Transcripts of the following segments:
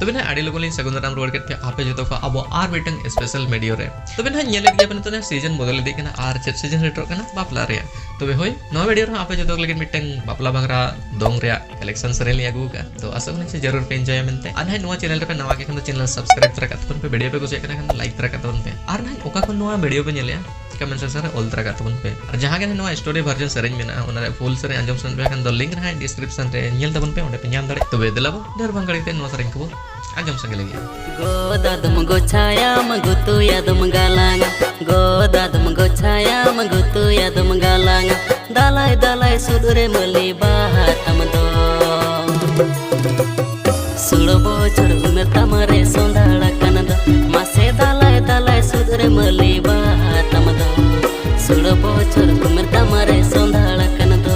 तबे ना आड़ी लोगों लिन सगुन दाराम रोड के आपे जो को अब आर मिटंग स्पेशल मीडियो रे तबे ना नेले गया बने तो सीजन बदल दे के ना आर चेक सीजन रेटो के ना बापला रे तबे होय नो वीडियो रे आपे जो लेकिन मिटंग बापला बांगरा दोंग रे कलेक्शन सरे लिया गुगा तो आशा करनी जरूर पे एंजॉय मेंते आर ना नवा चैनल पे नवा के खन चैनल सब्सक्राइब तरा कातन पे वीडियो पे कुछ एकना खन लाइक तरा कातन पे आर ना ओका खन नवा वीडियो पे नेले कमेंट सेक्शन रे ऑल तरा कातन पे और जहां के नवा स्टोरी वर्जन सरेज मेना ओना फुल सरे अंजम सन पे खन द लिंक रहा डिस्क्रिप्शन रे नेल तबन पे ओंडे पे नाम दड़े तबे देलाबो डर बांगड़ी ते नवा सरें को अंजम संगे लगे गोदादम गोछाया मगुतु यादम गालांग गोदादम गोछाया मगुतु यादम गालांग दालाय दालाय सुदरे मली बाहातम दो सुलो बोचर उमेर तमरे सोंदाळा कनद मासे दालाय दालाय सुदरे मली बाहातम दो सुलो बोचर उमेर तमरे सोंदाळा कनद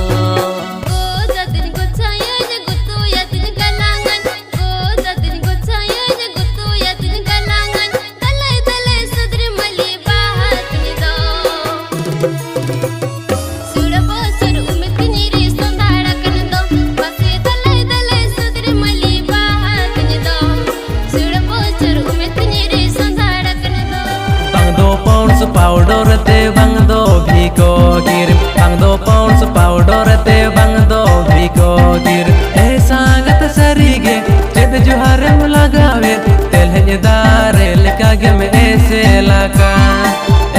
पाउडर ते बंग दो भिको गिर बंग दो पाउंड्स पाउडर ते बंग दो भिको गिर ए सांगत सरीगे चेद जुहार लगावे तेल दारे लेका गे में ऐसे लगा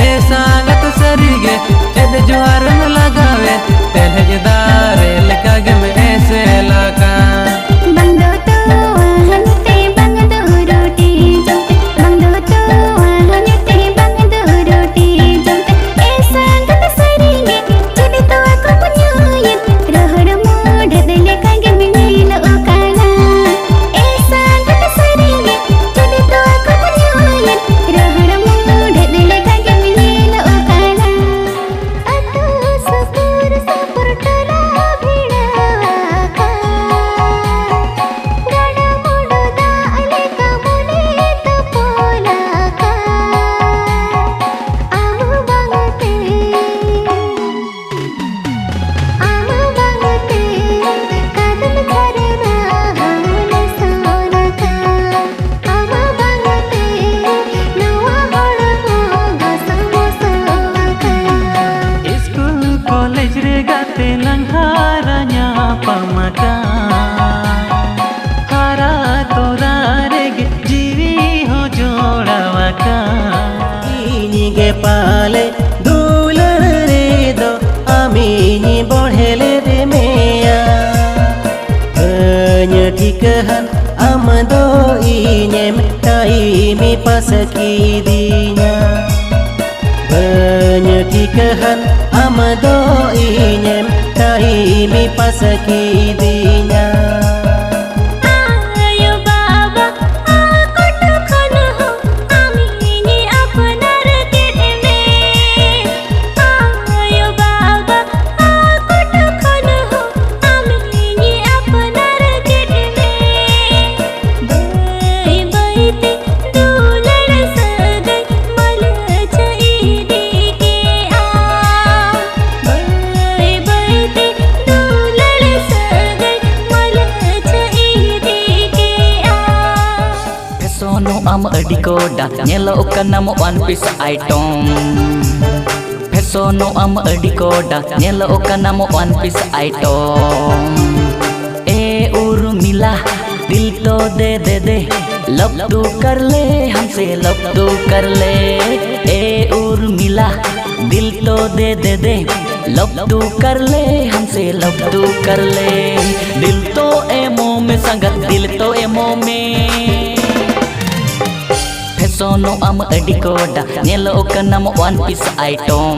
ए सांगत सरीगे चेद जुहार लगावे तेल दारे लेका गे में ऐसे लगा पाले दुलर रे दो आमी बढ़ेले रे मेया ठीकहन आम दो इनेम टाइमी पास की दिया ठीकहन आम दो इनेम टाइमी पास की दिया am adiko da nyelo kanam one piece item Pesono am adiko da nyelo kanam one piece item ए उर्मिला दिल तो दे लब तू कर ले हमसे लब तू कर ले ए उर्मिला दिल तो दे लब तू कर ले हमसे लब तू कर ले दिल तो एमो में संगत दिल तो एमो में Pesono am adiko da nyelo kanam one piece item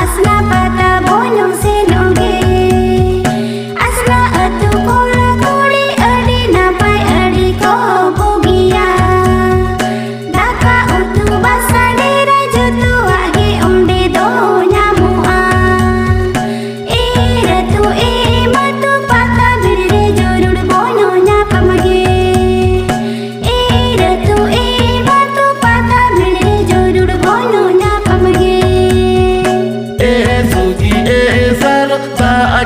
asla pata bolong se noge asla atu kora kori adi napai adi ko bogia daka utu basade rajutu age umde do nyamua ratu matu pata birre jorud bono nyapamage ratu matu pata birre jorud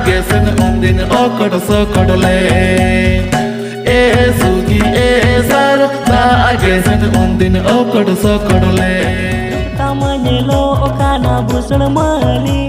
gesen undin okod sokodle e sugi e sar ta gesen undin okod sokodle Tamanya lo okana busal mali